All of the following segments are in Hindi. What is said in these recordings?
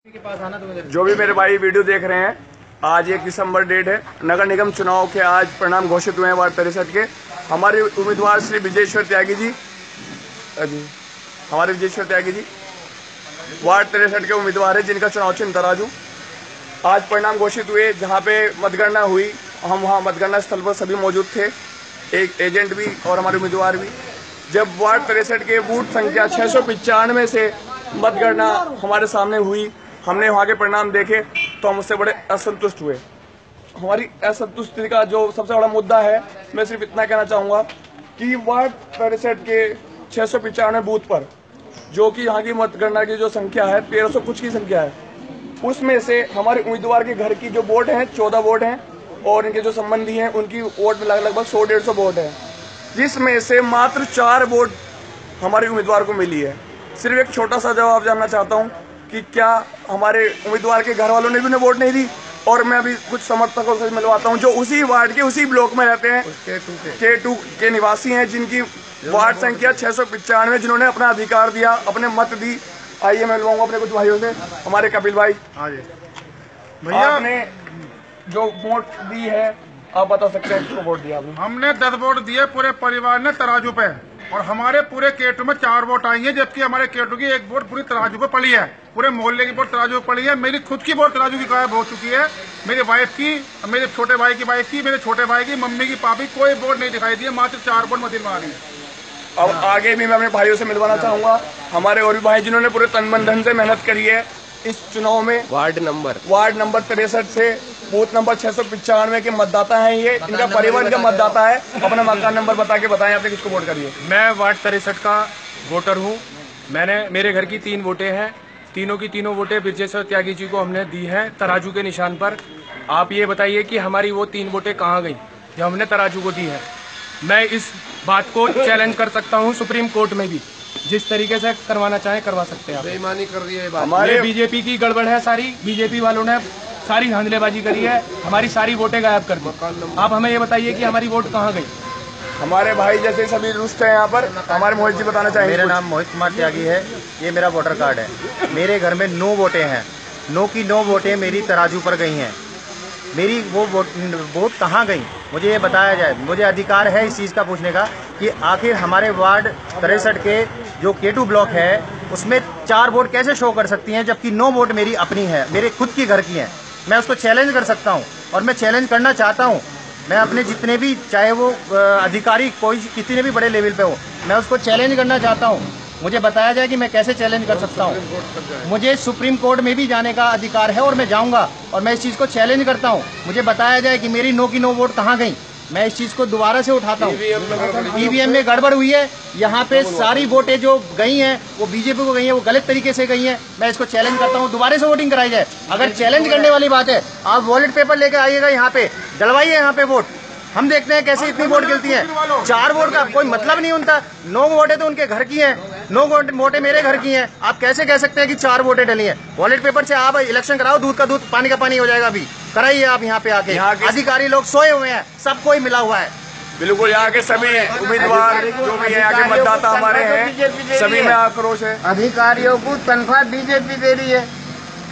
के पास आना तो जो भी मेरे भाई वीडियो देख रहे हैं, आज 1 दिसंबर डेट है। नगर निगम चुनाव के आज परिणाम घोषित हुए हैं वार्ड 63 के। हमारे उम्मीदवार श्री विजयेश्वर त्यागी जी वार्ड 63 के उम्मीदवार है, जिनका चुनाव चिन्ह तराजू। आज परिणाम घोषित हुए, जहां पे मतगणना हुई, हम वहां मतगणना स्थल पर सभी मौजूद थे, एक एजेंट भी और हमारे उम्मीदवार भी। जब वार्ड 63 के बूथ संख्या 695 से मतगणना हमारे सामने हुई, हमने वहां के परिणाम देखे तो हम उससे बड़े असंतुष्ट हुए। हमारी असंतुष्टि का जो सबसे बड़ा मुद्दा है, मैं सिर्फ इतना कहना चाहूंगा कि वार्ड 63 के 695 बूथ पर, जो कि यहाँ की मतगणना की जो संख्या है 1300 कुछ की संख्या है, उसमें से हमारे उम्मीदवार के घर की जो वोट हैं 14 वोट हैं और इनके जो संबंधी हैं उनकी वोट लगभग 100-150 वोट है, जिसमें से मात्र 4 वोट हमारे उम्मीदवार को मिली है। सिर्फ एक छोटा सा जवाब जानना चाहता हूं कि क्या हमारे उम्मीदवार के घर वालों ने भी उन्हें वोट नहीं दी? और मैं अभी कुछ समर्थकों से मिलवाता हूं जो उसी वार्ड के उसी ब्लॉक में रहते हैं, K2 के निवासी हैं, जिनकी वार्ड संख्या 695, जिन्होंने अपना अधिकार दिया, अपने मत दी। आइए मैं मिलवाऊंगा अपने कुछ भाइयों से। हमारे कपिल भाई, भैया आपने जो वोट दी है, आप बता सकते हैं किसको वोट दिया आपने? हमने 10 वोट दिए पूरे परिवार ने तराजू पे, और हमारे पूरे K2 में 4 वोट आई है, जबकि हमारे K2 की 1 वोट पूरी तराजू पे पड़ी है। पूरे मोहल्ले की वोट तराजू पे पड़ी है। मेरी खुद की वोट तराजू की गायब हो चुकी है, मेरी वाइफ की, मेरे छोटे भाई की वाइफ की, मेरे छोटे भाई की, मम्मी की, पापी, कोई वोट नहीं दिखाई दी है। मात्र 4 वोट मशीन में आ रही है। अब आगे भी मैं अपने भाइयों से मिलवाना चाहूंगा, हमारे और भी भाई जिन्होंने पूरे तन मन धन से मेहनत करी है इस चुनाव में। वार्ड नंबर 63 से बूथ नंबर 695 के मतदाता हैं ये, इनका परिवार का मतदाता है। अपना मकान नंबर बता के बताएं आपने किसको वोट करिए। मैं वार्ड 63 का वोटर हूँ। मेरे घर की 3 वोटें हैं, तीनों की तीनों वोटें विजयेश्वर त्यागी जी को हमने दी हैं तराजू के निशान पर। आप ये बताइए कि हमारी वो 3 वोटें कहाँ गई जो हमने तराजू को दी है। मैं इस बात को चैलेंज कर सकता हूँ सुप्रीम कोर्ट में भी, जिस तरीके से करवाना चाहे करवा सकते हैं आप। बेईमानी कर रही है हमारे बीजेपी की गड़बड़ है सारी, बीजेपी वालों ने सारी धांधलेबाजी करी है, हमारी सारी वोटें गायब कर दी। आप हमें ये बताइए कि हमारी वोट कहाँ गई। हमारे भाई जैसे सभी रुष्ट हैं यहाँ पर, हमारे मोहित जी बताना चाहेंगे। मेरा नाम मोहित कुमार त्यागी है, ये मेरा वोटर कार्ड है। मेरे घर में 9 वोटें हैं, 9 की 9 वोटें मेरी तराजू पर गई हैं। मेरी वो वोट कहाँ गई मुझे ये बताया जाए। मुझे अधिकार है इस चीज़ का पूछने का कि आखिर हमारे वार्ड 63 के जो K2 ब्लॉक है उसमें 4 वोट कैसे शो कर सकती हैं, जबकि 9 वोट मेरी अपनी है, मेरे खुद की घर की हैं। मैं उसको चैलेंज कर सकता हूं और मैं चैलेंज करना चाहता हूं। मैं अपने जितने भी, चाहे वो अधिकारी कोई कितने भी बड़े लेवल पे हो, मैं उसको चैलेंज करना चाहता हूं। मुझे बताया जाए कि मैं कैसे चैलेंज कर सकता हूं। मुझे सुप्रीम कोर्ट में भी जाने का अधिकार है और मैं जाऊंगा और मैं इस चीज को चैलेंज करता हूं। मुझे बताया जाए कि मेरी 9 की 9 वोट कहाँ गई। मैं इस चीज को दोबारा से उठाता हूँ। ईवीएम में गड़बड़ हुई है, यहाँ पे सारी वोटें जो गई हैं वो बीजेपी को गई हैं, वो गलत तरीके से गई हैं। मैं इसको चैलेंज करता हूँ, दोबारा से वोटिंग कराई जाए। अगर चैलेंज करने वाली बात है, आप वॉलेट पेपर लेकर आइएगा, यहाँ पे डलवाइए, यहाँ पे वोट हम देखते हैं कैसे इतनी वोट गिरती है। 4 वोट का कोई मतलब नहीं उनका। 9 वोटें तो उनके घर की हैं, 9 वोटें मेरे घर की हैं। आप कैसे कह सकते हैं कि 4 वोटें डली हैं? वॉलेट पेपर से आप इलेक्शन कराओ, दूध का दूध पानी का पानी हो जाएगा। अभी कराइए आप यहाँ पे आके। अधिकारी लोग सोए हुए हैं, सब कोई मिला हुआ है। बिल्कुल, यहाँ के सभी उम्मीदवार जो भी है, यहाँ के मतदाता हमारे हैं, सभी में आक्रोश है। अधिकारियों को तनख्वाह बीजेपी दे रही है,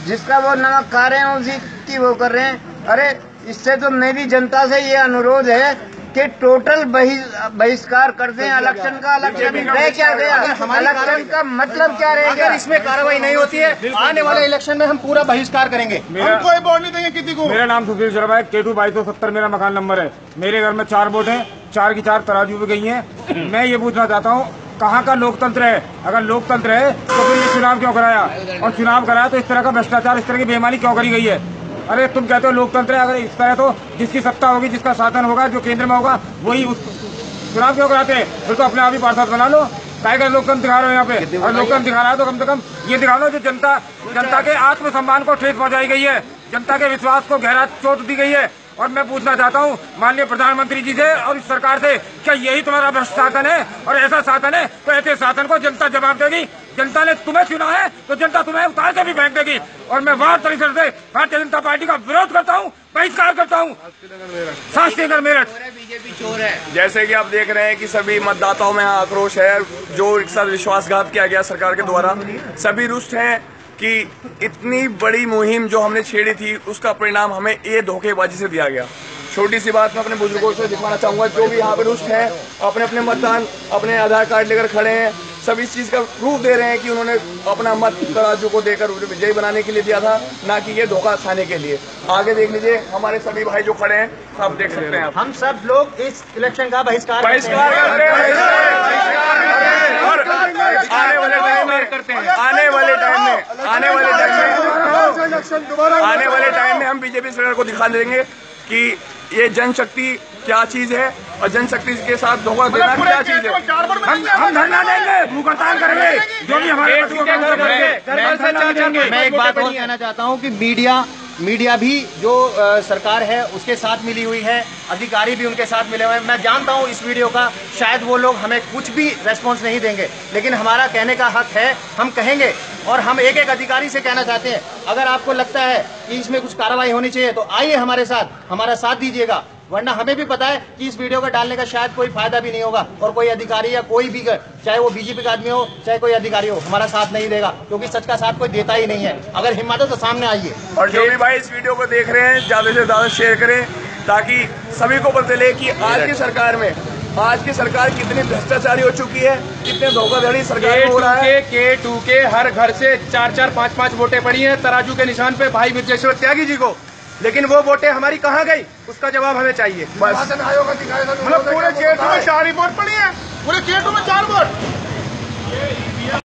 जिसका वो नमक खा रहे हैं उसी की वो कर रहे हैं। अरे इससे तो मेरी जनता से ये अनुरोध है कि टोटल बहिष्कार कर दें इलेक्शन का। इलेक्शन रह क्या गया, इलेक्शन का मतलब क्या रहेगा? अगर इसमें कार्रवाई नहीं होती है, आने वाले इलेक्शन में हम पूरा बहिष्कार करेंगे। हम कोई वोट नहीं देंगे किसी को। मेरा नाम सुधीर शर्मा है, K2 2270 मेरा मकान नंबर है। मेरे घर में 4 वोट हैं, 4 की 4 तराजू पे गई हैं। मैं ये पूछना चाहता हूँ, कहाँ का लोकतंत्र है? अगर लोकतंत्र है तो फिर ये चुनाव क्यों कराया, और चुनाव कराया तो इस तरह का भ्रष्टाचार, इस तरह की बेईमानी क्यों करी गई है? अरे तुम कहते हो लोकतंत्र है, अगर इस तरह तो जिसकी सत्ता होगी, जिसका शासन होगा, जो केंद्र में होगा, वही उस चुनाव क्यों कराते हैं? फिर तो अपने आप ही पार्षद बना लो। काय का लोकतंत्र दिखा रहे हो यहाँ पे? और लोकतंत्र दिखा रहा है तो कम से कम ये दिखा लो जो जनता के आत्मसम्मान को ठेस पहुंचाई गई है, जनता के विश्वास को गहरा चोट दी गई है। और मैं पूछना चाहता हूँ माननीय प्रधानमंत्री जी से और इस सरकार से, क्या यही तुम्हारा भ्रष्ट शासन है? और ऐसा शासन है तो ऐसे शासन को जनता जवाब देगी। जनता ने तुम्हें चुना है तो जनता तुम्हें उतार के भी फेंक देगी। और मैं वार्ड 63 से भारतीय जनता पार्टी का विरोध करता हूँ, बहिष्कार करता हूँ। शास्त्रीनगर मेरठ। बीजेपी चोर है। जैसे कि आप देख रहे हैं कि सभी मतदाताओं में आक्रोश है, जो एक साथ विश्वासघात किया गया सरकार के द्वारा। सभी रुष्ट हैं कि इतनी बड़ी मुहिम जो हमने छेड़ी थी उसका परिणाम हमें ये धोखेबाजी से दिया गया। छोटी सी बात मैं अपने बुजुर्गों से दिखाना चाहूंगा, जो भी यहाँ पे रुष्ट हैं, अपने अपने मतदान अपने आधार कार्ड लेकर खड़े हैं, सब इस चीज का प्रूफ दे रहे हैं कि उन्होंने अपना मत तराजू को देकर उन्हें विजयी बनाने के लिए दिया था, ना कि ये धोखा खाने के लिए। आगे देख लीजिए, हमारे सभी भाई जो खड़े हैं सब देख सकते हैं। हम सब लोग इस इलेक्शन का बहिष्कार करते हैं। और आने वाले टाइम में हम बीजेपी सरकार को दिखा देंगे कि ये जनशक्ति क्या चीज है और जनशक्ति के साथ धोखा देना क्या चीज है। हम धरना देंगे, भूख हड़ताल करेंगे, जो भी हमारे मैं एक बात और कहना चाहता हूँ कि मीडिया भी जो सरकार है उसके साथ मिली हुई है, अधिकारी भी उनके साथ मिले हुए हैं। मैं जानता हूँ इस वीडियो का शायद वो लोग हमें कुछ भी रेस्पॉन्स नहीं देंगे, लेकिन हमारा कहने का हक है, हम कहेंगे। और हम एक एक अधिकारी से कहना चाहते हैं, अगर आपको लगता है कि इसमें कुछ कार्रवाई होनी चाहिए तो आइए हमारे साथ, हमारा साथ दीजिएगा, वरना हमें भी पता है कि इस वीडियो को डालने का शायद कोई फायदा भी नहीं होगा और कोई अधिकारी या कोई भी, चाहे वो बीजेपी का आदमी हो चाहे कोई अधिकारी हो, हमारा साथ नहीं देगा, क्योंकि सच का साथ कोई देता ही नहीं है। अगर हिम्मत है तो सामने आइए। और जो भी भाई इस वीडियो को देख रहे हैं ज्यादा से ज्यादा शेयर करें, ताकि सभी को पता चले कि आज की सरकार में कितनी भ्रष्टाचारी हो चुकी है, कितने धोखाधड़ी सरकार में हो रहा है। K2 के हर घर से 4-4, 5-5 वोटें पड़ी हैं तराजू के निशान पे भाई विजयेश्वर त्यागी जी को, लेकिन वो वोटें हमारी कहाँ गई, उसका जवाब हमें चाहिए। मतलब पूरे K2 में 4 ही वोट पड़ी है, पूरे K2 में 4 वोट।